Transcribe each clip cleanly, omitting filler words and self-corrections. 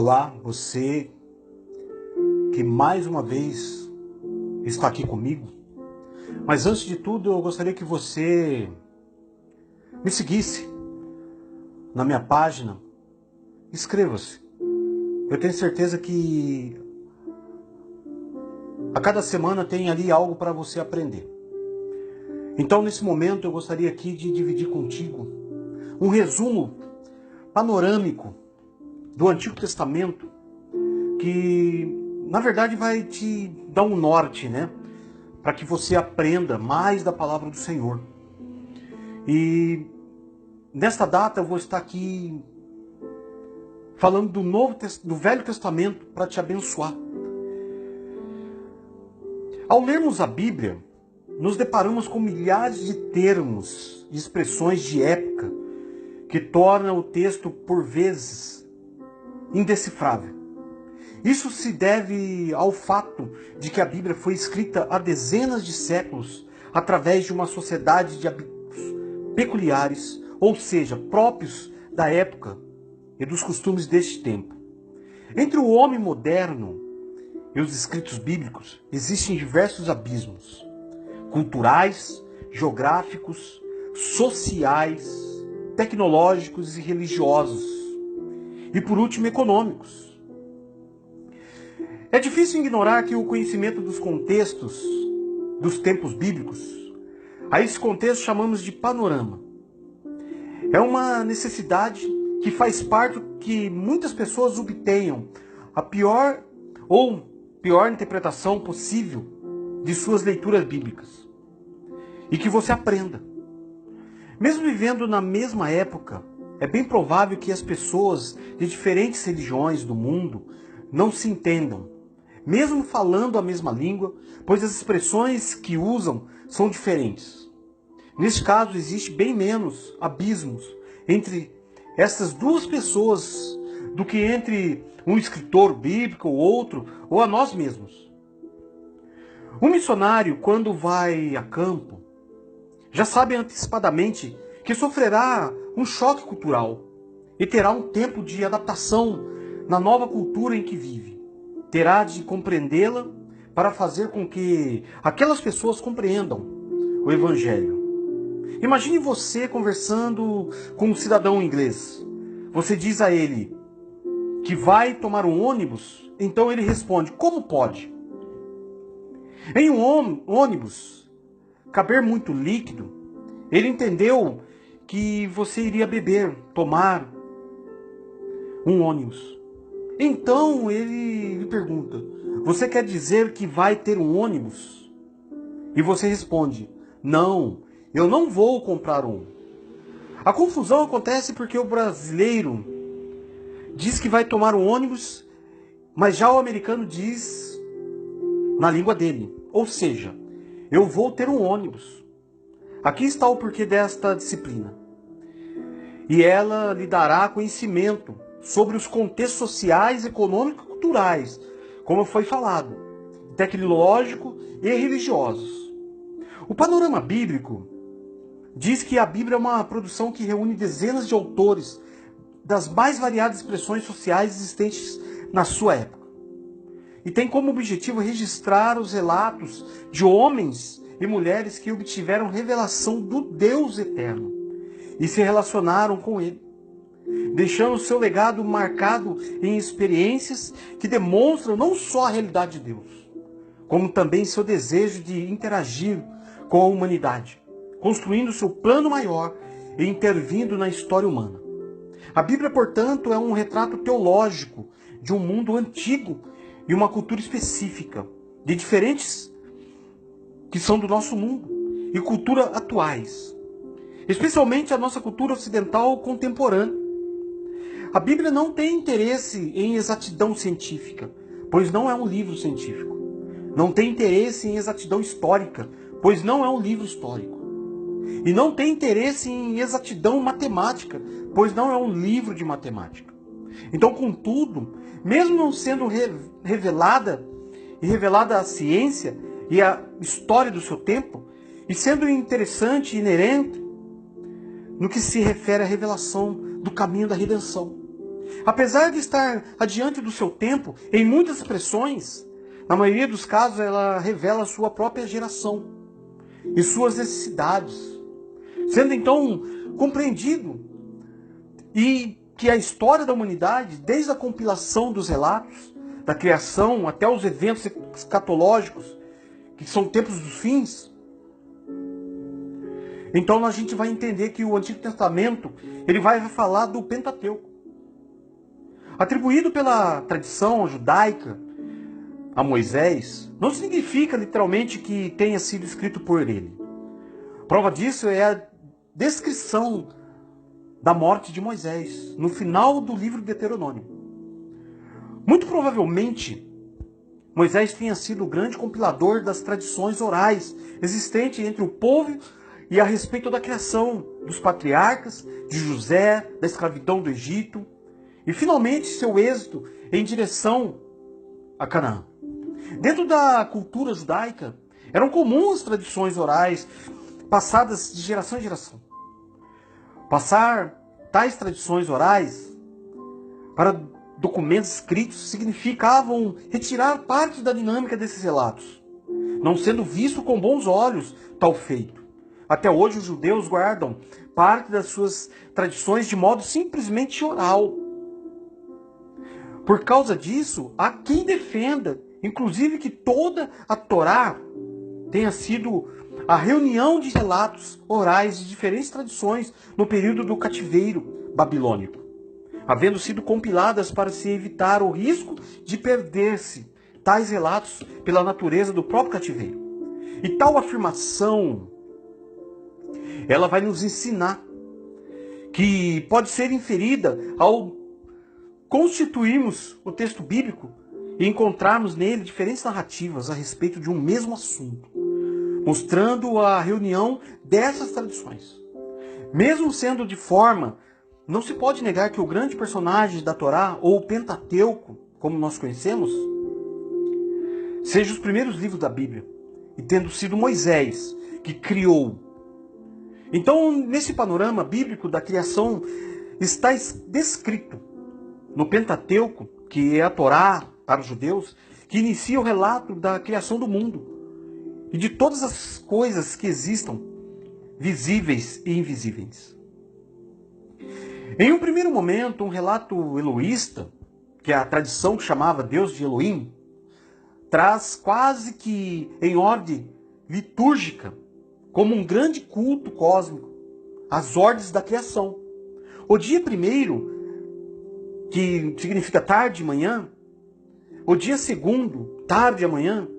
Olá, você que mais uma vez está aqui comigo. Mas antes de tudo, eu gostaria que você me seguisse na minha página. Inscreva-se. Eu tenho certeza que a cada semana tem ali algo para você aprender. Então, nesse momento, eu gostaria aqui de dividir contigo um resumo panorâmico do Antigo Testamento, que na verdade vai te dar um norte, né? Para que você aprenda mais da palavra do Senhor. E nesta data eu vou estar aqui falando do Velho Testamento para te abençoar. Ao lermos a Bíblia, nos deparamos com milhares de termos e expressões de época que tornam o texto, por vezes, indecifrável. Isso se deve ao fato de que a Bíblia foi escrita há dezenas de séculos através de uma sociedade de hábitos peculiares, ou seja, próprios da época e dos costumes deste tempo. Entre o homem moderno e os escritos bíblicos existem diversos abismos culturais, geográficos, sociais, tecnológicos e religiosos, e por último econômicos. É difícil ignorar que o conhecimento dos contextos dos tempos bíblicos, a esse contexto chamamos de panorama, é uma necessidade que faz parte que muitas pessoas obtenham a pior interpretação possível de suas leituras bíblicas, e que você aprenda. Mesmo vivendo na mesma época, é bem provável que as pessoas de diferentes religiões do mundo não se entendam, mesmo falando a mesma língua, pois as expressões que usam são diferentes. Neste caso, existe bem menos abismos entre essas duas pessoas do que entre um escritor bíblico ou outro, ou a nós mesmos. Um missionário, quando vai a campo, já sabe antecipadamente que sofrerá um choque cultural e terá um tempo de adaptação na nova cultura em que vive. Terá de compreendê-la para fazer com que aquelas pessoas compreendam o Evangelho. Imagine você conversando com um cidadão inglês. Você diz a ele que vai tomar um ônibus, então ele responde: como pode? Em um ônibus caber muito líquido, ele entendeu que você iria tomar um ônibus. Então ele lhe pergunta: você quer dizer que vai ter um ônibus? E você responde: não, eu não vou comprar um. A confusão acontece porque o brasileiro diz que vai tomar um ônibus, mas já o americano diz na língua dele, ou seja, eu vou ter um ônibus. Aqui está o porquê desta disciplina. E ela lhe dará conhecimento sobre os contextos sociais, econômicos e culturais, como foi falado, tecnológico e religiosos. O panorama bíblico diz que a Bíblia é uma produção que reúne dezenas de autores das mais variadas expressões sociais existentes na sua época. E tem como objetivo registrar os relatos de homens e mulheres que obtiveram revelação do Deus eterno e se relacionaram com Ele, deixando seu legado marcado em experiências que demonstram não só a realidade de Deus, como também seu desejo de interagir com a humanidade, construindo seu plano maior e intervindo na história humana. A Bíblia, portanto, é um retrato teológico de um mundo antigo e uma cultura específica, de diferentes que são do nosso mundo e cultura atuais, especialmente a nossa cultura ocidental contemporânea. A Bíblia não tem interesse em exatidão científica, pois não é um livro científico. Não tem interesse em exatidão histórica, pois não é um livro histórico. E não tem interesse em exatidão matemática, pois não é um livro de matemática. Então, contudo, mesmo não sendo revelada a ciência e a história do seu tempo, e sendo interessante e inerente no que se refere à revelação do caminho da redenção. Apesar de estar adiante do seu tempo, em muitas expressões, na maioria dos casos ela revela a sua própria geração e suas necessidades, sendo então compreendido e que a história da humanidade, desde a compilação dos relatos da criação até os eventos escatológicos, que são tempos dos fins, então a gente vai entender que o Antigo Testamento ele vai falar do Pentateuco, atribuído pela tradição judaica a Moisés. Não significa literalmente que tenha sido escrito por ele. Prova disso é a descrição da morte de Moisés no final do livro de Deuteronômio. Muito provavelmente Moisés tenha sido o grande compilador das tradições orais existentes entre o povo e a respeito da criação dos patriarcas, de José, da escravidão do Egito e finalmente seu êxito em direção a Canaã. Dentro da cultura judaica eram comuns tradições orais passadas de geração em geração. Passar tais tradições orais para documentos escritos significavam retirar parte da dinâmica desses relatos, não sendo visto com bons olhos tal feito. Até hoje os judeus guardam parte das suas tradições de modo simplesmente oral. Por causa disso, há quem defenda, inclusive, que toda a Torá tenha sido a reunião de relatos orais de diferentes tradições no período do cativeiro babilônico, havendo sido compiladas para se evitar o risco de perder-se tais relatos pela natureza do próprio cativeiro. E tal afirmação, ela vai nos ensinar que pode ser inferida ao constituirmos o texto bíblico e encontrarmos nele diferentes narrativas a respeito de um mesmo assunto, mostrando a reunião dessas tradições. Mesmo sendo de forma, não se pode negar que o grande personagem da Torá, ou o Pentateuco, como nós conhecemos, seja os primeiros livros da Bíblia, e tendo sido Moisés que criou. Então, nesse panorama bíblico da criação, está descrito no Pentateuco, que é a Torá para os judeus, que inicia o relato da criação do mundo e de todas as coisas que existam, visíveis e invisíveis. Em um primeiro momento, um relato eloísta, que a tradição chamava Deus de Elohim, traz quase que em ordem litúrgica, como um grande culto cósmico, as ordens da criação. O dia primeiro, que significa tarde e manhã, o dia segundo, tarde e amanhã.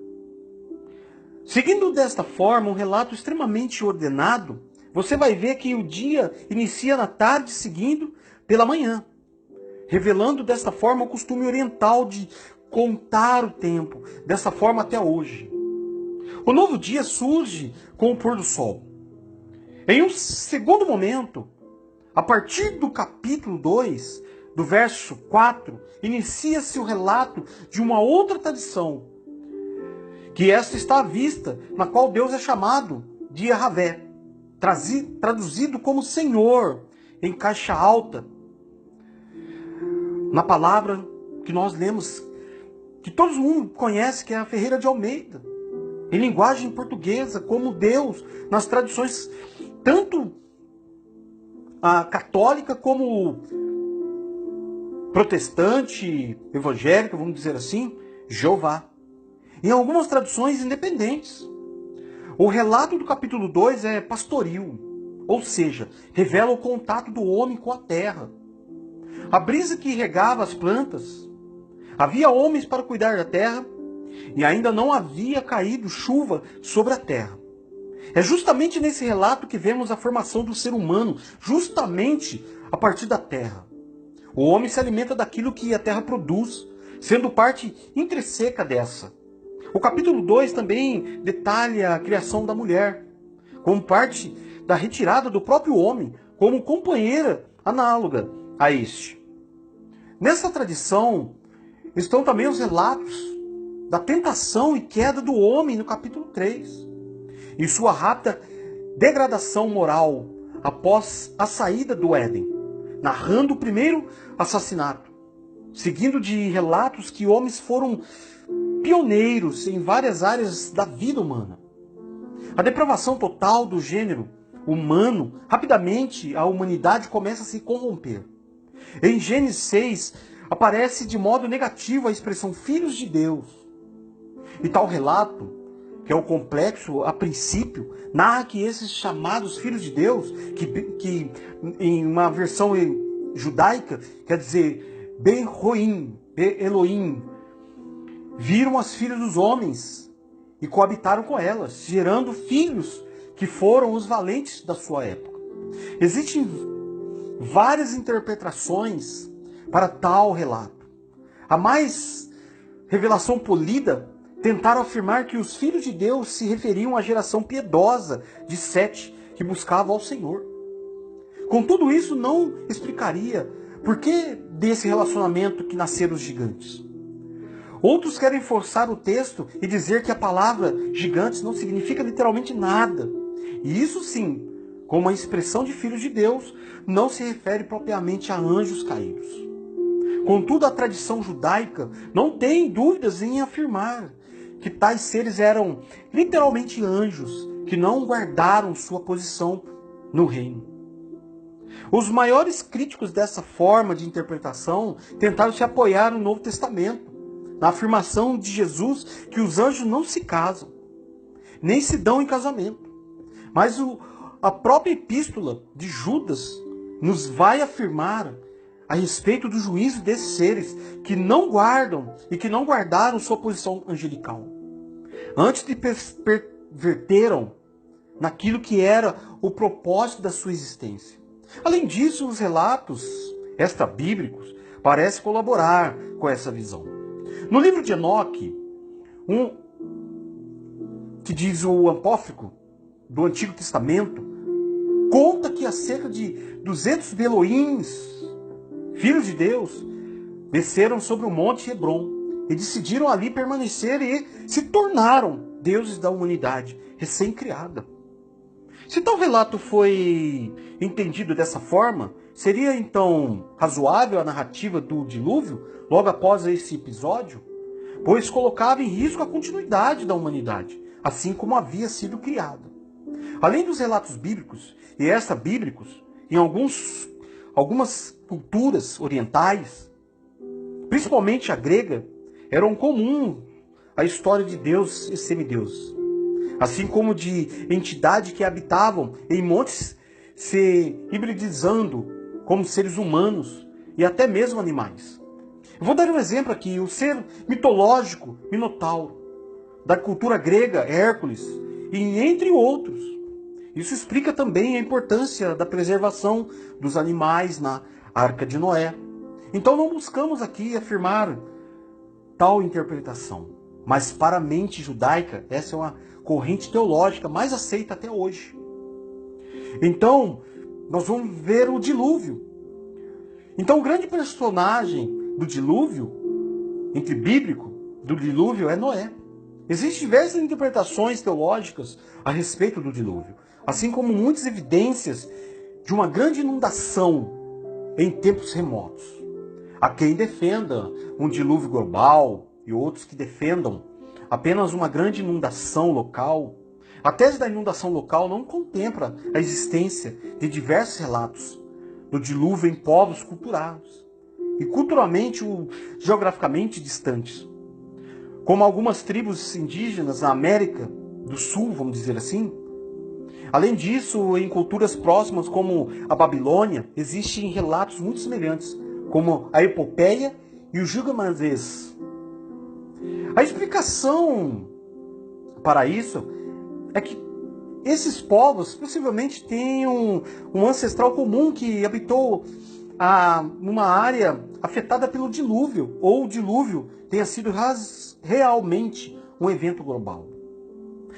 Seguindo desta forma, um relato extremamente ordenado, você vai ver que o dia inicia na tarde seguindo pela manhã, revelando desta forma o costume oriental de contar o tempo, dessa forma até hoje. O novo dia surge com o pôr do sol. Em um segundo momento, a partir do capítulo 2, do verso 4, inicia-se o relato de uma outra tradição, que esta está à vista, na qual Deus é chamado de Yahvé, traduzido como Senhor, em caixa alta, na palavra que nós lemos, que todo mundo conhece, que é a Ferreira de Almeida, em linguagem portuguesa, como Deus, nas tradições tanto a católica como protestante, evangélica, vamos dizer assim, Jeová. Em algumas traduções independentes. O relato do capítulo 2 é pastoril, ou seja, revela o contato do homem com a terra. A brisa que regava as plantas. Havia homens para cuidar da terra e ainda não havia caído chuva sobre a terra. É justamente nesse relato que vemos a formação do ser humano, justamente a partir da terra. O homem se alimenta daquilo que a terra produz, sendo parte intrínseca dessa. O capítulo 2 também detalha a criação da mulher, como parte da retirada do próprio homem, como companheira análoga a este. Nessa tradição estão também os relatos da tentação e queda do homem no capítulo 3, e sua rápida degradação moral após a saída do Éden, narrando o primeiro assassinato, seguindo de relatos que homens foram pioneiros em várias áreas da vida humana. A depravação total do gênero humano, rapidamente a humanidade começa a se corromper. Em Gênesis 6, aparece de modo negativo a expressão filhos de Deus. E tal relato, que é o complexo a princípio, narra que esses chamados filhos de Deus, que em uma versão judaica quer dizer Ben-Roim, Be-Elohim, viram as filhas dos homens e coabitaram com elas, gerando filhos que foram os valentes da sua época. Existem várias interpretações para tal relato. A mais revelação polida tentaram afirmar que os filhos de Deus se referiam à geração piedosa de Sete, que buscava ao Senhor. Contudo, isso não explicaria por que desse relacionamento que nasceram os gigantes. Outros querem forçar o texto e dizer que a palavra gigantes não significa literalmente nada. E isso sim, como a expressão de filhos de Deus, não se refere propriamente a anjos caídos. Contudo, a tradição judaica não tem dúvidas em afirmar que tais seres eram literalmente anjos que não guardaram sua posição no reino. Os maiores críticos dessa forma de interpretação tentaram se apoiar no Novo Testamento, na afirmação de Jesus que os anjos não se casam, nem se dão em casamento. Mas a própria epístola de Judas nos vai afirmar a respeito do juízo desses seres que não guardam e que não guardaram sua posição angelical. Antes de perverteram naquilo que era o propósito da sua existência. Além disso, os relatos extra-bíblicos parecem colaborar com essa visão. No livro de Enoque, que diz o apócrifo do Antigo Testamento, conta que há cerca de 200 Beloíns, filhos de Deus, desceram sobre o monte Hebron e decidiram ali permanecer e se tornaram deuses da humanidade recém-criada. Se tal relato foi entendido dessa forma, seria então razoável a narrativa do dilúvio logo após esse episódio? Pois colocava em risco a continuidade da humanidade, assim como havia sido criada. Além dos relatos bíblicos e extra-bíblicos, em algumas culturas orientais, principalmente a grega, eram comum a história de Deus e semideuses, assim como de entidades que habitavam em montes se hibridizando como seres humanos e até mesmo animais. Eu vou dar um exemplo aqui, o ser mitológico Minotauro, da cultura grega Hércules, e entre outros. Isso explica também a importância da preservação dos animais na Arca de Noé. Então não buscamos aqui afirmar tal interpretação, mas para a mente judaica, essa é uma corrente teológica mais aceita até hoje. Então, nós vamos ver o dilúvio. Então, o grande personagem do dilúvio, entre bíblico, do dilúvio é Noé. Existem diversas interpretações teológicas a respeito do dilúvio, assim como muitas evidências de uma grande inundação em tempos remotos. Há quem defenda um dilúvio global e outros que defendam apenas uma grande inundação local. A tese da inundação local não contempla a existência de diversos relatos do dilúvio em povos culturados e culturalmente ou geograficamente distantes, como algumas tribos indígenas na América do Sul, vamos dizer assim. Além disso, em culturas próximas como a Babilônia, existem relatos muito semelhantes, como a epopeia e o Gilgamesh. A explicação para isso é que esses povos possivelmente têm um ancestral comum que habitou numa área afetada pelo dilúvio, ou o dilúvio tenha sido realmente um evento global.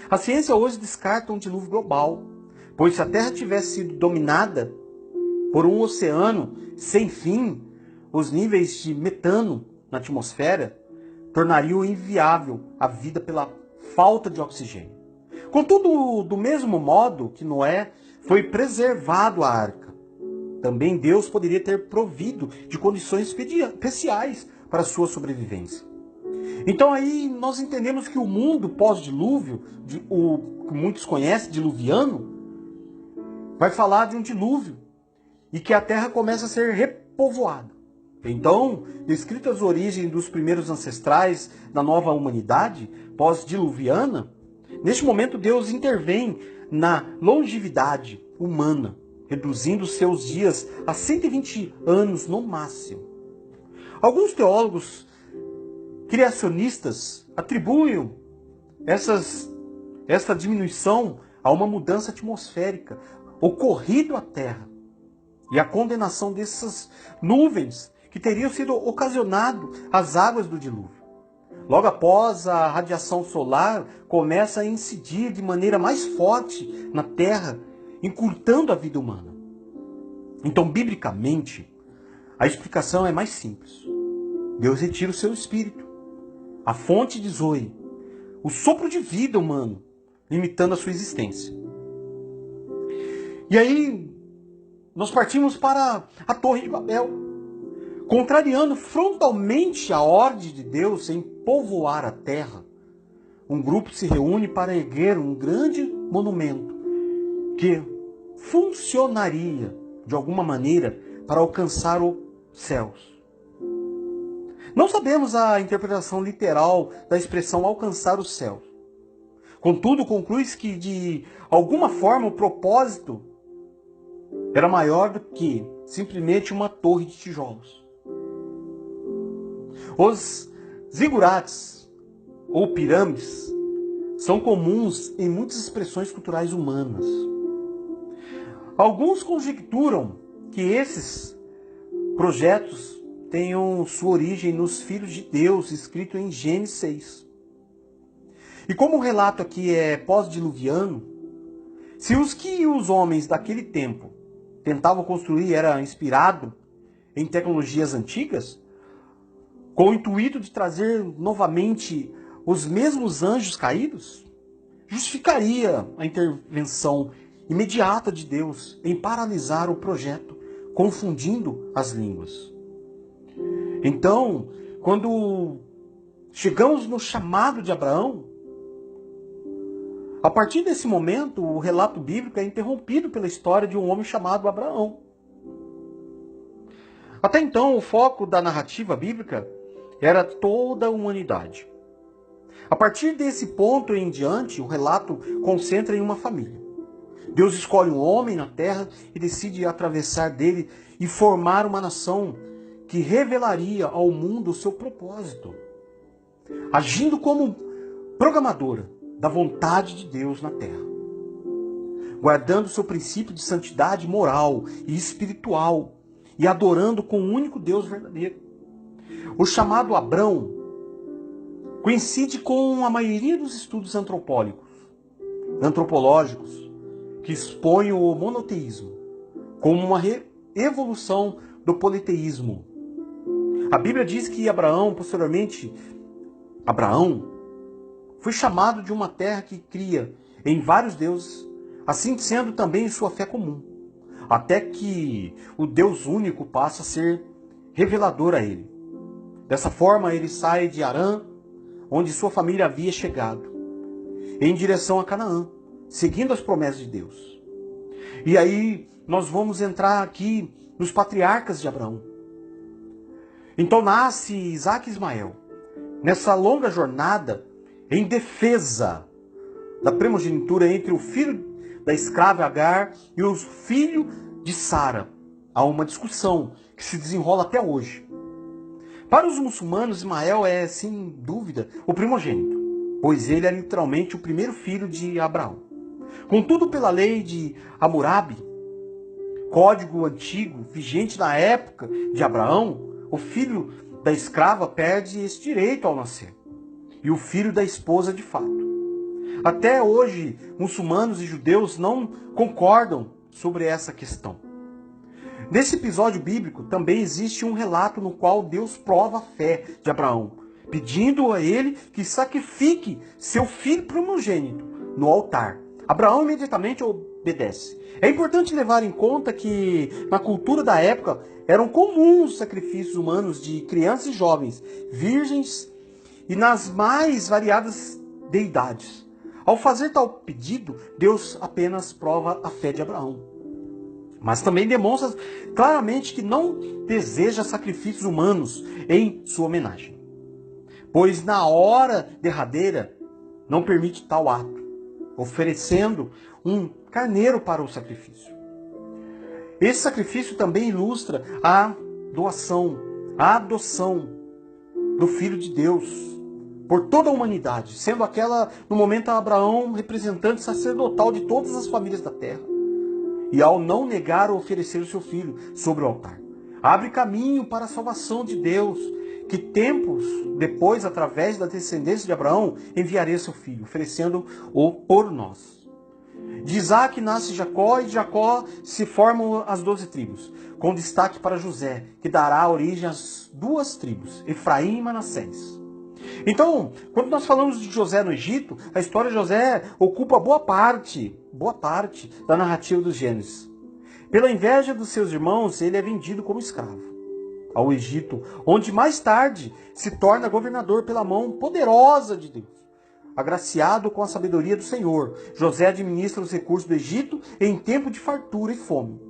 A ciência hoje descarta um dilúvio global, pois se a Terra tivesse sido dominada por um oceano sem fim, os níveis de metano na atmosfera tornariam inviável a vida pela falta de oxigênio. Contudo, do mesmo modo que Noé foi preservado a arca, também Deus poderia ter provido de condições especiais para a sua sobrevivência. Então aí nós entendemos que o mundo pós-dilúvio, o que muitos conhecem, diluviano, vai falar de um dilúvio e que a terra começa a ser repovoada. Então, descritas as origens dos primeiros ancestrais da nova humanidade pós-diluviana, neste momento Deus intervém na longevidade humana, reduzindo seus dias a 120 anos no máximo. Alguns teólogos criacionistas atribuem essa diminuição a uma mudança atmosférica ocorrida à Terra e a condenação dessas nuvens que teriam sido ocasionado às águas do dilúvio. Logo após, a radiação solar começa a incidir de maneira mais forte na Terra, encurtando a vida humana. Então, biblicamente, a explicação é mais simples. Deus retira o seu espírito, a fonte de Zoe, o sopro de vida humano, limitando a sua existência. E aí, nós partimos para a Torre de Babel, contrariando frontalmente a ordem de Deus em povoar a terra. Um grupo se reúne para erguer um grande monumento que funcionaria de alguma maneira para alcançar os céus. Não sabemos a interpretação literal da expressão alcançar os céus. Contudo, conclui-se que de alguma forma o propósito era maior do que simplesmente uma torre de tijolos. Os zigurates ou pirâmides são comuns em muitas expressões culturais humanas. Alguns conjecturam que esses projetos tenham sua origem nos filhos de Deus, escrito em Gênesis 6. E como o relato aqui é pós-diluviano, se os homens daquele tempo tentavam construir era inspirado em tecnologias antigas, com o intuito de trazer novamente os mesmos anjos caídos, justificaria a intervenção imediata de Deus em paralisar o projeto, confundindo as línguas. Então, quando chegamos no chamado de Abraão, a partir desse momento, o relato bíblico é interrompido pela história de um homem chamado Abraão. Até então, o foco da narrativa bíblica era toda a humanidade. A partir desse ponto em diante, o relato concentra em uma família. Deus escolhe um homem na terra e decide atravessar dele e formar uma nação que revelaria ao mundo o seu propósito, agindo como programadora da vontade de Deus na terra, guardando seu princípio de santidade moral e espiritual e adorando com o único Deus verdadeiro. O chamado Abrão coincide com a maioria dos estudos antropológicos que expõem o monoteísmo como uma evolução do politeísmo. A Bíblia diz que Abraão foi chamado de uma terra que cria em vários deuses, assim sendo também sua fé comum, até que o Deus único passa a ser revelador a ele. Dessa forma, ele sai de Harã, onde sua família havia chegado, em direção a Canaã, seguindo as promessas de Deus. E aí nós vamos entrar aqui nos patriarcas de Abraão. Então nasce Isaac e Ismael, nessa longa jornada em defesa da primogenitura entre o filho da escrava Agar e o filho de Sara. Há uma discussão que se desenrola até hoje. Para os muçulmanos, Ismael é, sem dúvida, o primogênito, pois ele é literalmente o primeiro filho de Abraão. Contudo, pela lei de Hammurabi, código antigo vigente na época de Abraão, o filho da escrava perde esse direito ao nascer, e o filho da esposa de fato. Até hoje, muçulmanos e judeus não concordam sobre essa questão. Nesse episódio bíblico também existe um relato no qual Deus prova a fé de Abraão, pedindo a ele que sacrifique seu filho primogênito no altar. Abraão imediatamente obedece. É importante levar em conta que na cultura da época eram comuns sacrifícios humanos de crianças e jovens, virgens e nas mais variadas deidades. Ao fazer tal pedido, Deus apenas prova a fé de Abraão. Mas também demonstra claramente que não deseja sacrifícios humanos em sua homenagem. Pois na hora derradeira não permite tal ato, oferecendo um carneiro para o sacrifício. Esse sacrifício também ilustra a doação, a adoção do Filho de Deus por toda a humanidade, sendo aquela, no momento, Abraão, representante sacerdotal de todas as famílias da terra. E ao não negar oferecer o seu filho sobre o altar, abre caminho para a salvação de Deus, que tempos depois, através da descendência de Abraão, enviaria seu filho, oferecendo-o por nós. De Isaac nasce Jacó, e de Jacó se formam as 12 tribos, com destaque para José, que dará origem às 2 tribos, Efraim e Manassés. Então, quando nós falamos de José no Egito, a história de José ocupa boa parte da narrativa do Gênesis. Pela inveja dos seus irmãos, ele é vendido como escravo ao Egito, onde mais tarde se torna governador pela mão poderosa de Deus. Agraciado com a sabedoria do Senhor, José administra os recursos do Egito em tempo de fartura e fome,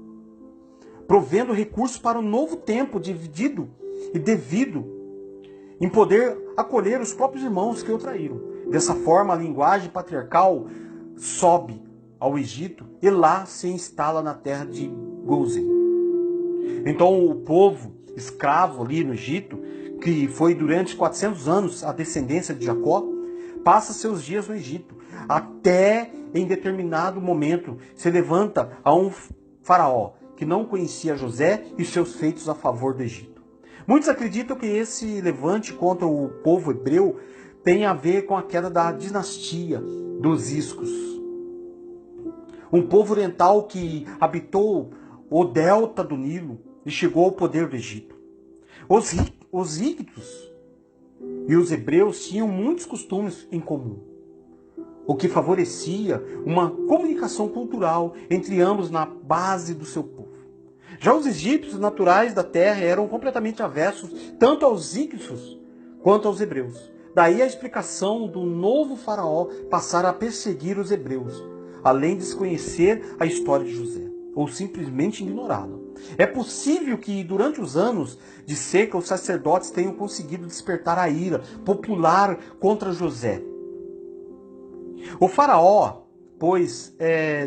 provendo recursos para um novo tempo dividido e devido em poder acolher os próprios irmãos que o traíram. Dessa forma, a linguagem patriarcal sobe ao Egito e lá se instala na terra de Gósen. Então o povo escravo ali no Egito, que foi durante 400 anos a descendência de Jacó, passa seus dias no Egito, até em determinado momento se levanta a um faraó que não conhecia José e seus feitos a favor do Egito. Muitos acreditam que esse levante contra o povo hebreu tem a ver com a queda da dinastia dos Hicsos, um povo oriental que habitou o delta do Nilo e chegou ao poder do Egito. Os Hicsos e os hebreus tinham muitos costumes em comum, o que favorecia uma comunicação cultural entre ambos na base do seu povo. Já os egípcios naturais da terra eram completamente avessos tanto aos Hicsos quanto aos hebreus. Daí a explicação do novo faraó passar a perseguir os hebreus, além de desconhecer a história de José, ou simplesmente ignorá-la. É possível que durante os anos de seca os sacerdotes tenham conseguido despertar a ira popular contra José. O faraó, pois,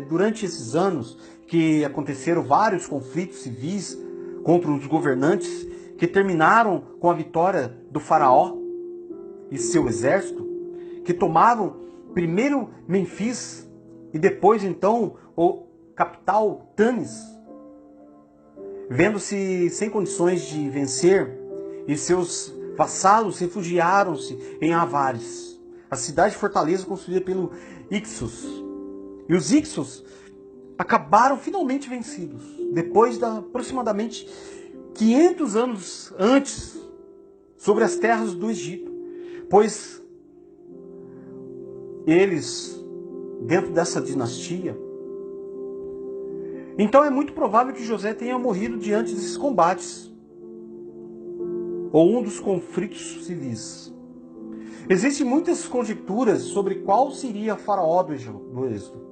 durante esses anos que aconteceram vários conflitos civis contra os governantes, que terminaram com a vitória do faraó e seu exército, que tomaram primeiro Memfis e depois então o capital Tanis, vendo-se sem condições de vencer, e seus vassalos refugiaram-se em Avares, a cidade fortaleza construída pelo Hicsos. E os Hicsos acabaram finalmente vencidos, depois de aproximadamente 500 anos antes, sobre as terras do Egito, pois eles, dentro dessa dinastia, então é muito provável que José tenha morrido diante desses combates, ou um dos conflitos civis. Existem muitas conjecturas sobre qual seria o faraó do Êxodo.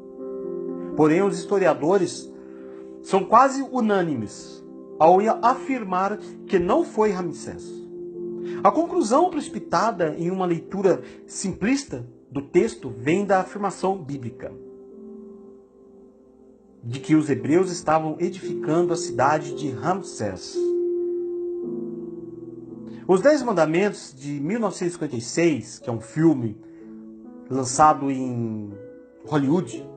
Porém, os historiadores são quase unânimes ao afirmar que não foi Ramsés. A conclusão precipitada em uma leitura simplista do texto vem da afirmação bíblica de que os hebreus estavam edificando a cidade de Ramsés. Os 10 Mandamentos de 1956, que é um filme lançado em Hollywood,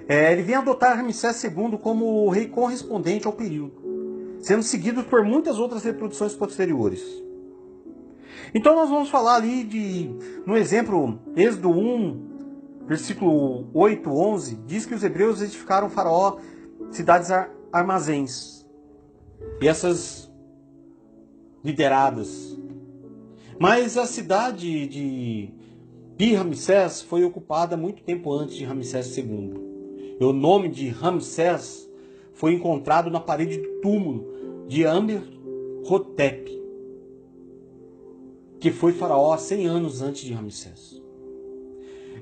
ele vem adotar Ramsés II como o rei correspondente ao período, sendo seguido por muitas outras reproduções posteriores. Então nós vamos falar ali no exemplo, Êxodo 1, versículo 8, 11, diz que os hebreus edificaram faraó cidades armazéns. E essas lideradas. Mas a cidade Pi-Ramsés foi ocupada muito tempo antes de Ramsés II. E o nome de Ramsés foi encontrado na parede do túmulo de Amenhotep, que foi faraó há 100 anos antes de Ramsés.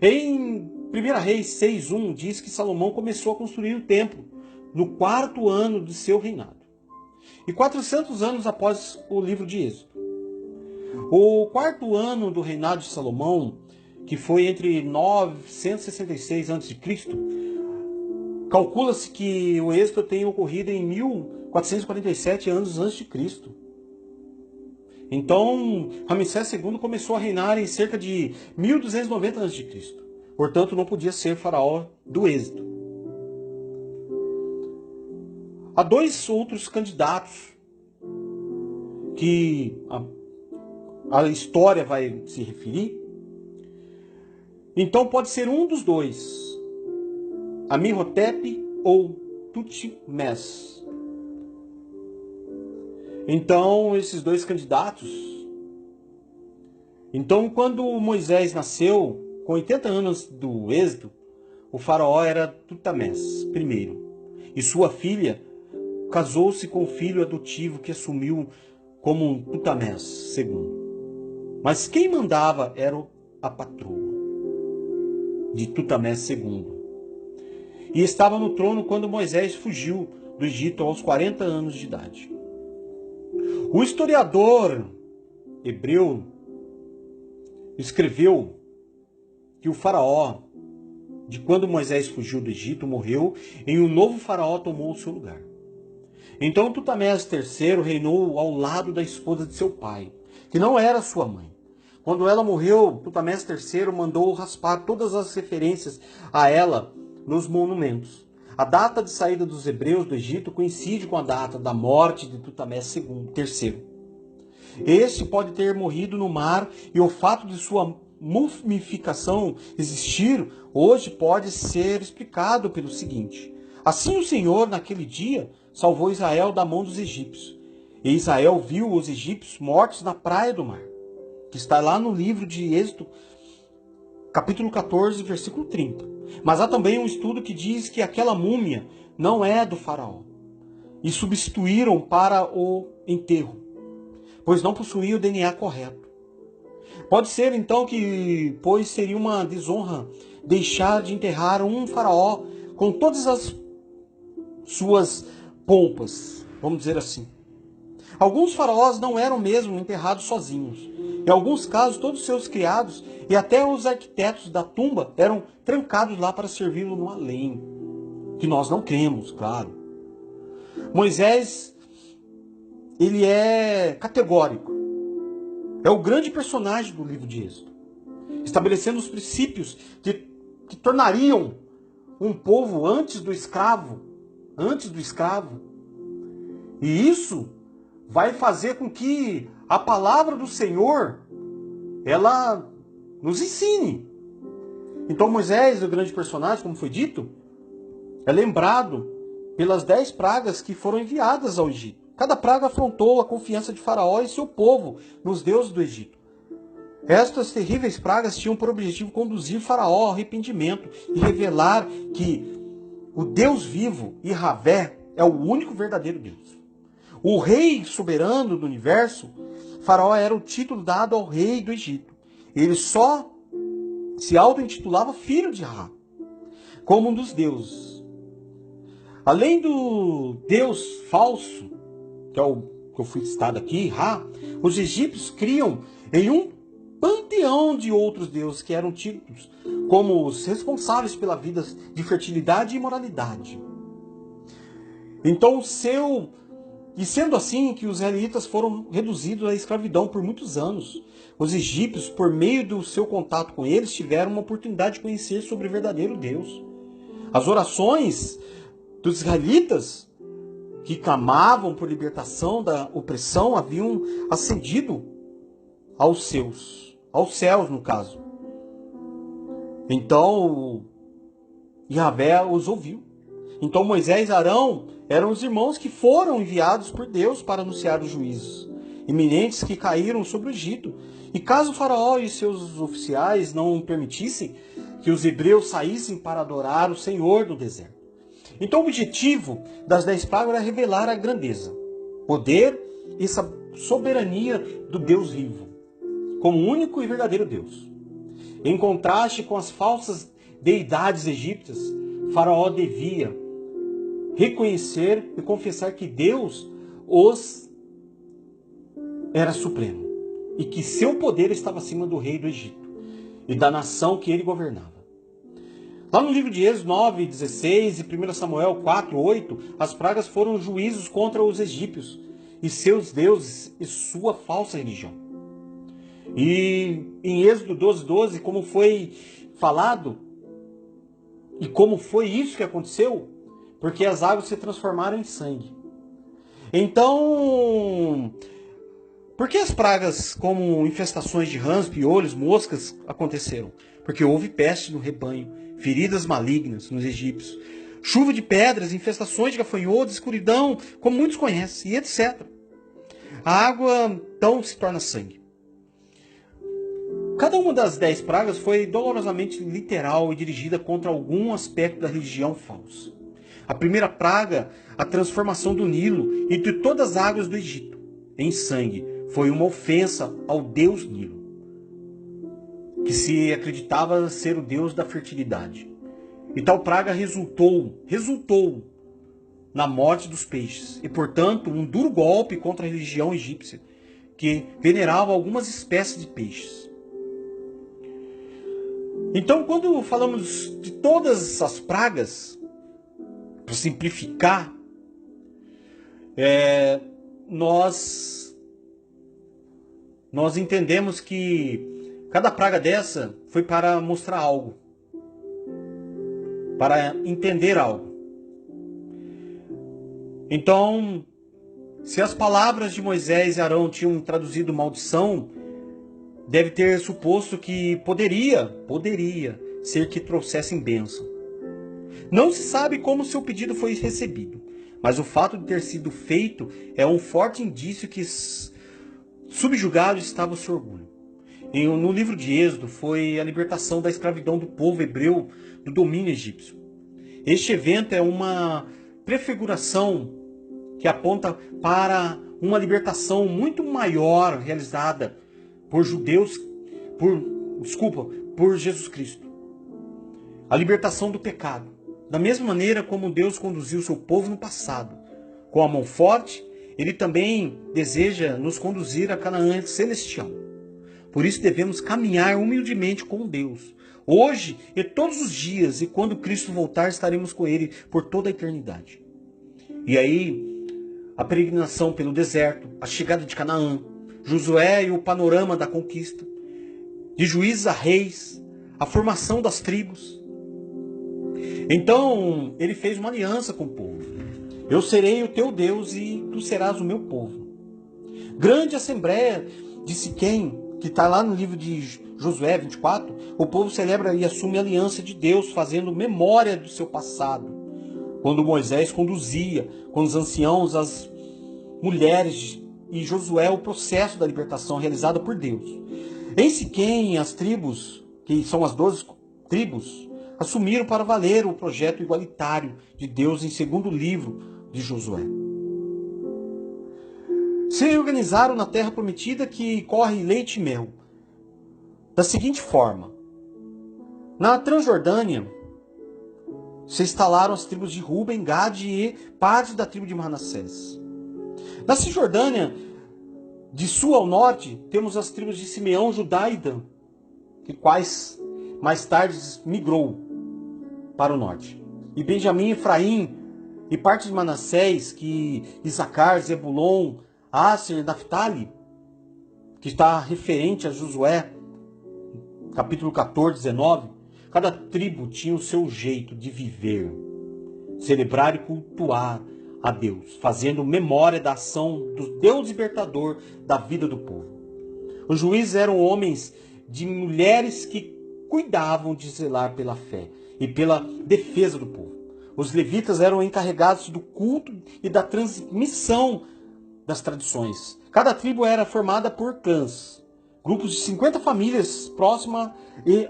Em 1 Reis 6:1 diz que Salomão começou a construir o templo no 4º ano de seu reinado, e 400 anos após o livro de Êxodo. O 4º ano do reinado de Salomão, que foi entre 966 a.C., calcula-se que o êxodo tenha ocorrido em 1447 anos antes de Cristo. Então, Ramsés II começou a reinar em cerca de 1290 a.C. Portanto, não podia ser faraó do êxodo. Há 2 outros candidatos que a história vai se referir. Então pode ser um dos 2, Amenhotep ou Tutmés. Então esses 2 candidatos. Então quando Moisés nasceu, com 80 anos do êxodo, o faraó era Tutmés I, e sua filha casou-se com o filho adotivo que assumiu como Tutmés II. Mas quem mandava era a patroa de Tutmés II. E estava no trono quando Moisés fugiu do Egito aos 40 anos de idade. O historiador hebreu escreveu que o faraó, de quando Moisés fugiu do Egito, morreu e um novo faraó tomou o seu lugar. Então Tutmés III reinou ao lado da esposa de seu pai, que não era sua mãe. Quando ela morreu, Tutmés III mandou raspar todas as referências a ela nos monumentos. A data de saída dos hebreus do Egito coincide com a data da morte de Tutmés III. Este pode ter morrido no mar, e o fato de sua mumificação existir hoje pode ser explicado pelo seguinte: assim o Senhor, naquele dia, salvou Israel da mão dos egípcios. E Israel viu os egípcios mortos na praia do mar, que está lá no livro de Êxodo, capítulo 14, versículo 30. Mas há também um estudo que diz que aquela múmia não é do faraó, e substituíram para o enterro, pois não possuía o DNA correto. Pode ser então que, pois seria uma desonra deixar de enterrar um faraó com todas as suas pompas, vamos dizer assim. Alguns faraós não eram mesmo enterrados sozinhos. Em alguns casos, todos os seus criados e até os arquitetos da tumba eram trancados lá para servi-lo no além, que nós não cremos, claro. Moisés, ele é categórico. É o grande personagem do livro de Êxodo, estabelecendo os princípios que tornariam um povo antes do escravo. E isso vai fazer com que a palavra do Senhor, ela nos ensine. Então Moisés, o grande personagem, como foi dito, é lembrado pelas 10 pragas que foram enviadas ao Egito. Cada praga afrontou a confiança de Faraó e seu povo nos deuses do Egito. Estas terríveis pragas tinham por objetivo conduzir Faraó ao arrependimento e revelar que o Deus vivo, Yahvé, é o único verdadeiro Deus. O rei soberano do universo, Faraó era o título dado ao rei do Egito. Ele só se auto-intitulava filho de Ra, como um dos deuses. Além do deus falso, que é o que eu fui citado aqui, Ra, os egípcios criam em um panteão de outros deuses que eram tidos como os responsáveis pela vida de fertilidade e moralidade. Então, sendo assim que os israelitas foram reduzidos à escravidão por muitos anos, os egípcios, por meio do seu contato com eles, tiveram uma oportunidade de conhecer sobre o verdadeiro Deus. As orações dos israelitas, que clamavam por libertação da opressão, haviam ascendido aos céus, no caso. Então, Yahvé os ouviu. Então Moisés e Arão eram os irmãos que foram enviados por Deus para anunciar os juízos iminentes que caíram sobre o Egito E caso o faraó e seus oficiais não permitissem que os hebreus saíssem para adorar o Senhor no deserto. Então o objetivo das 10 pragas era revelar a grandeza, poder e soberania do Deus vivo, como único e verdadeiro Deus. Em contraste com as falsas deidades egípcias, Faraó devia reconhecer e confessar que Deus era supremo e que seu poder estava acima do rei do Egito e da nação que ele governava. Lá no livro de Êxodo 9:16 e 1 Samuel 4:8, as pragas foram juízos contra os egípcios e seus deuses e sua falsa religião. E em Êxodo 12:12, como foi falado, e como foi isso que aconteceu? Porque as águas se transformaram em sangue. Então, por que as pragas como infestações de rãs, piolhos, moscas aconteceram? Porque houve peste no rebanho, feridas malignas nos egípcios, chuva de pedras, infestações de gafanhotos, escuridão, como muitos conhecem, e etc. A água então se torna sangue. Cada uma das 10 pragas foi dolorosamente literal e dirigida contra algum aspecto da religião falsa. A primeira praga, a transformação do Nilo e de todas as águas do Egito em sangue, foi uma ofensa ao Deus Nilo, que se acreditava ser o Deus da fertilidade. E tal praga resultou na morte dos peixes e, portanto, um duro golpe contra a religião egípcia, que venerava algumas espécies de peixes. Então, quando falamos de todas as pragas, para simplificar, nós entendemos que cada praga dessa foi para mostrar algo, para entender algo. Então, se as palavras de Moisés e Arão tinham traduzido maldição, deve ter suposto que poderia ser que trouxessem bênção. Não se sabe como seu pedido foi recebido, mas o fato de ter sido feito é um forte indício que subjugado estava o seu orgulho. No livro de Êxodo foi a libertação da escravidão do povo hebreu do domínio egípcio. Este evento é uma prefiguração que aponta para uma libertação muito maior realizada por Jesus Cristo. A libertação do pecado. Da mesma maneira como Deus conduziu o seu povo no passado, com a mão forte, Ele também deseja nos conduzir a Canaã celestial. Por isso devemos caminhar humildemente com Deus, hoje e todos os dias, e quando Cristo voltar estaremos com Ele por toda a eternidade. E aí, a peregrinação pelo deserto, a chegada de Canaã, Josué e o panorama da conquista, de juízes a reis, a formação das tribos. Então, ele fez uma aliança com o povo. Eu serei o teu Deus e tu serás o meu povo. Grande assembleia de Siquém, que está lá no livro de Josué 24, o povo celebra e assume a aliança de Deus, fazendo memória do seu passado. Quando Moisés conduzia com os anciãos, as mulheres e Josué o processo da libertação realizada por Deus. Em Siquém, as tribos, que são as 12 tribos, assumiram para valer o projeto igualitário de Deus em segundo livro de Josué. Se organizaram na terra prometida que corre leite e mel, da seguinte forma: na Transjordânia se instalaram as tribos de Ruben, Gade e parte da tribo de Manassés. Na Cisjordânia, de sul ao norte, temos as tribos de Simeão, Judá e Dan, que quais mais tarde migrou para o norte. E Benjamim, Efraim e parte de Manassés, que Issacar, Zebulon, Asser, Naftali, que está referente a Josué, capítulo 14, 19, cada tribo tinha o seu jeito de viver, celebrar e cultuar a Deus, fazendo memória da ação do Deus libertador da vida do povo. Os juízes eram homens de mulheres que cuidavam de zelar pela fé e pela defesa do povo. Os levitas eram encarregados do culto e da transmissão das tradições. Cada tribo era formada por clãs, grupos de 50 famílias próximas e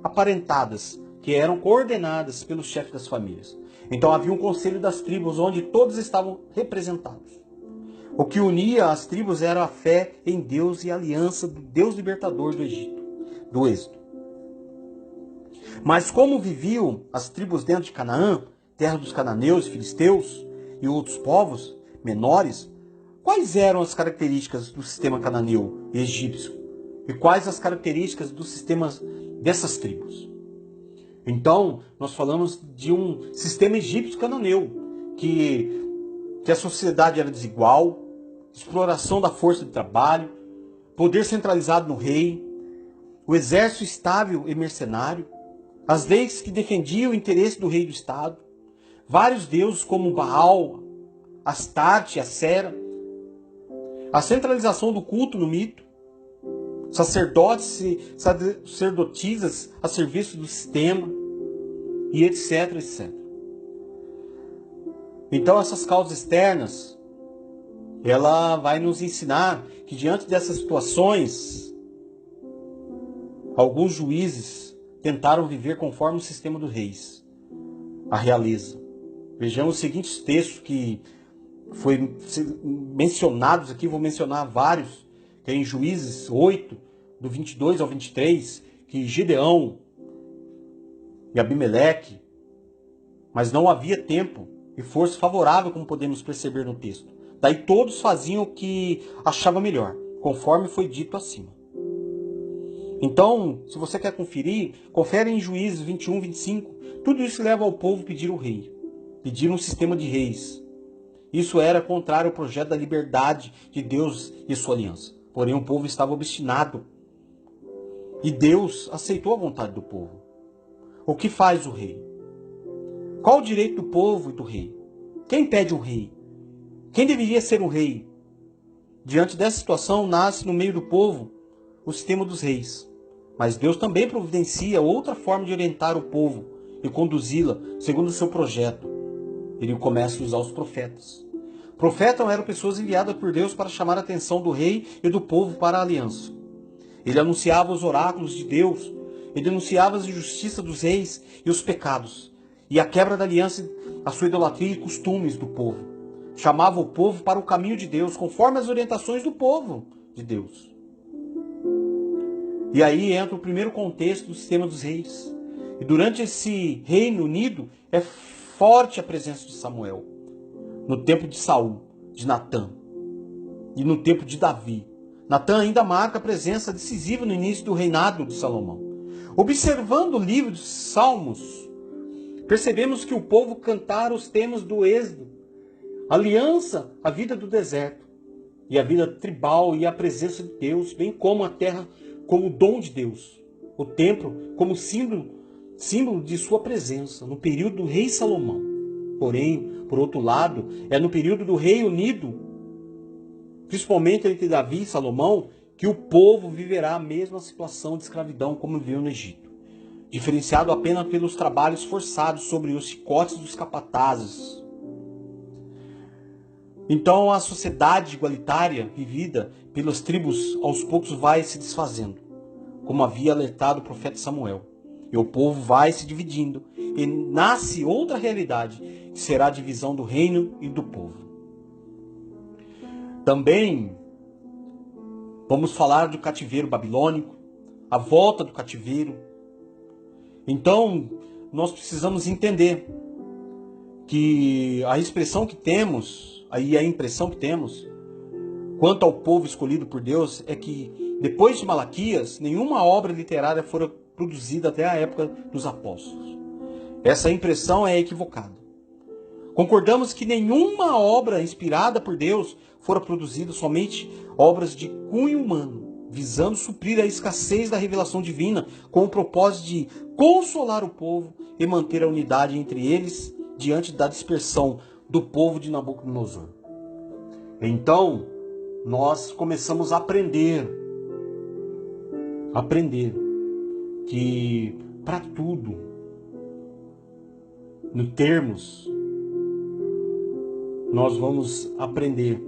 aparentadas, que eram coordenadas pelos chefes das famílias. Então havia um conselho das tribos, onde todos estavam representados. O que unia as tribos era a fé em Deus e a aliança do Deus libertador do Egito, do Êxodo. Mas como viviam as tribos dentro de Canaã, terra dos cananeus e filisteus e outros povos menores, quais eram as características do sistema cananeu e egípcio? E quais as características dos sistemas dessas tribos? Então, nós falamos de um sistema egípcio-cananeu, que a sociedade era desigual, exploração da força de trabalho, poder centralizado no rei, o exército estável e mercenário, as leis que defendiam o interesse do rei do estado, vários deuses como Baal, Astarte, Acera, a centralização do culto no mito, sacerdotes e sacerdotisas a serviço do sistema, e etc, etc. Então essas causas externas, ela vai nos ensinar que diante dessas situações, alguns juízes tentaram viver conforme o sistema dos reis, a realeza. Vejamos os seguintes textos que foram mencionados aqui, vou mencionar vários, que é em Juízes 8, do 22 ao 23, que Gideão e Abimeleque, mas não havia tempo e força favorável, como podemos perceber no texto. Daí todos faziam o que achava melhor, conforme foi dito acima. Então, se você quer conferir, confere em Juízes 21, 25. Tudo isso leva ao povo a pedir o rei, pedir um sistema de reis. Isso era contrário ao projeto da liberdade de Deus e sua aliança. Porém, o povo estava obstinado. E Deus aceitou a vontade do povo. O que faz o rei? Qual o direito do povo e do rei? Quem pede um rei? Quem deveria ser o rei? Diante dessa situação, nasce no meio do povo o sistema dos reis. Mas Deus também providencia outra forma de orientar o povo e conduzi-la segundo o seu projeto. Ele começa a usar os profetas. Profetas eram pessoas enviadas por Deus para chamar a atenção do rei e do povo para a aliança. Ele anunciava os oráculos de Deus, ele anunciava as injustiças dos reis e os pecados, e a quebra da aliança, a sua idolatria e costumes do povo. Chamava o povo para o caminho de Deus, conforme as orientações do povo de Deus. E aí entra o primeiro contexto do sistema dos reis. E durante esse reino unido, é forte a presença de Samuel. No tempo de Saul, de Natã, e no tempo de Davi. Natã ainda marca a presença decisiva no início do reinado de Salomão. Observando o livro dos Salmos, percebemos que o povo cantara os temas do êxodo, aliança, a vida do deserto, e a vida tribal e a presença de Deus, bem como a terra como dom de Deus, o templo como símbolo de sua presença, no período do rei Salomão. Porém, por outro lado, é no período do rei unido, principalmente entre Davi e Salomão, que o povo viverá a mesma situação de escravidão como viveu no Egito, diferenciado apenas pelos trabalhos forçados sobre os chicotes dos capatazes. Então a sociedade igualitária vivida pelas tribos aos poucos vai se desfazendo, como havia alertado o profeta Samuel. E o povo vai se dividindo e nasce outra realidade, que será a divisão do reino e do povo. Também vamos falar do cativeiro babilônico, a volta do cativeiro. Então nós precisamos entender que a expressão que temos, aí a impressão que temos, quanto ao povo escolhido por Deus, é que depois de Malaquias, nenhuma obra literária fora produzida até a época dos apóstolos. Essa impressão é equivocada. Concordamos que nenhuma obra inspirada por Deus fora produzida, somente obras de cunho humano, visando suprir a escassez da revelação divina, com o propósito de consolar o povo e manter a unidade entre eles diante da dispersão do povo de Nabucodonosor. Então, nós começamos a aprender que para tudo, no termos, nós vamos aprender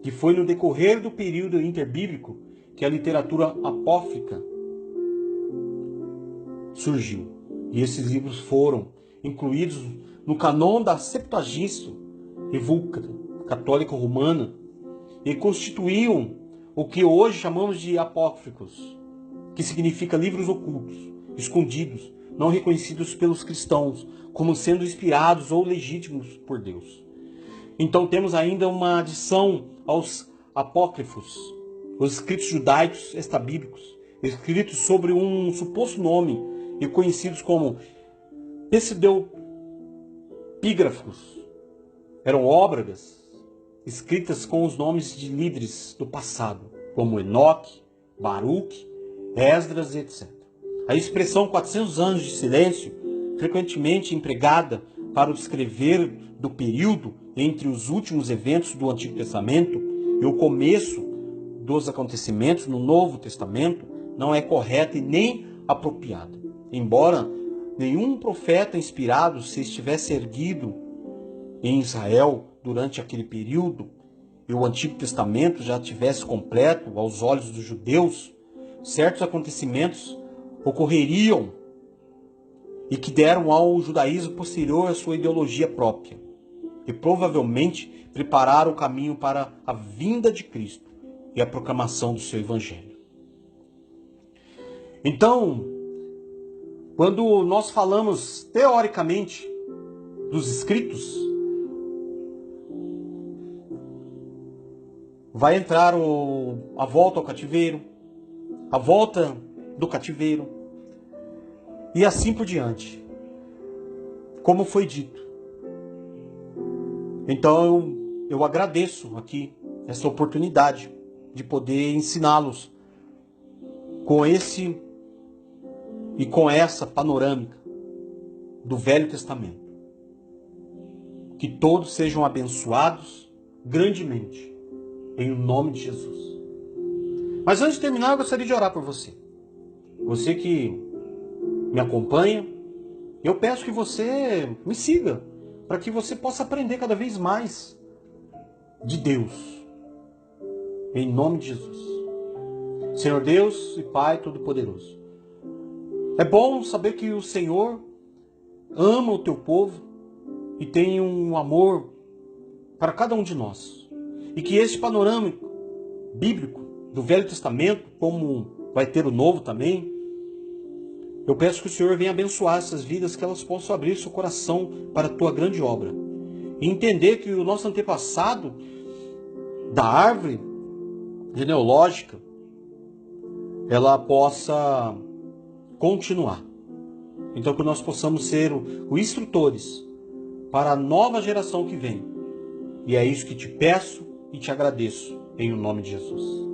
que foi no decorrer do período interbíblico que a literatura apócrifa surgiu. E esses livros foram incluídos no canon da Septuaginta Revulca Católica Romana e constituíam o que hoje chamamos de apócrifos, que significa livros ocultos, escondidos, não reconhecidos pelos cristãos como sendo inspirados ou legítimos por Deus. Então temos ainda uma adição aos apócrifos, os escritos judaicos extrabíblicos, escritos sobre um suposto nome e conhecidos como pseudepígrafos. Eram obras escritas com os nomes de líderes do passado, como Enoque, Baruque, Esdras, etc. A expressão 400 anos de silêncio, frequentemente empregada para o descrever do período entre os últimos eventos do Antigo Testamento e o começo dos acontecimentos no Novo Testamento, não é correta e nem apropriada. Embora nenhum profeta inspirado se estivesse erguido em Israel durante aquele período e o Antigo Testamento já tivesse completo aos olhos dos judeus, certos acontecimentos ocorreriam e que deram ao judaísmo posterior a sua ideologia própria e provavelmente prepararam o caminho para a vinda de Cristo e a proclamação do seu evangelho. Então, quando nós falamos teoricamente dos escritos, vai entrar a volta ao cativeiro, a volta do cativeiro e assim por diante, como foi dito. Então eu agradeço aqui essa oportunidade de poder ensiná-los com esse e com essa panorâmica do Velho Testamento. Que todos sejam abençoados grandemente, em nome de Jesus. Mas antes de terminar, eu gostaria de orar por você. Você que me acompanha, eu peço que você me siga, para que você possa aprender cada vez mais de Deus. Em nome de Jesus. Senhor Deus e Pai Todo-Poderoso, é bom saber que o Senhor ama o teu povo e tem um amor para cada um de nós. E que esse panorama bíblico do Velho Testamento, como vai ter o Novo também, eu peço que o Senhor venha abençoar essas vidas, que elas possam abrir seu coração para a tua grande obra. E entender que o nosso antepassado da árvore genealógica, ela possa continuar. Então que nós possamos ser os instrutores para a nova geração que vem. E é isso que te peço e te agradeço, em nome de Jesus.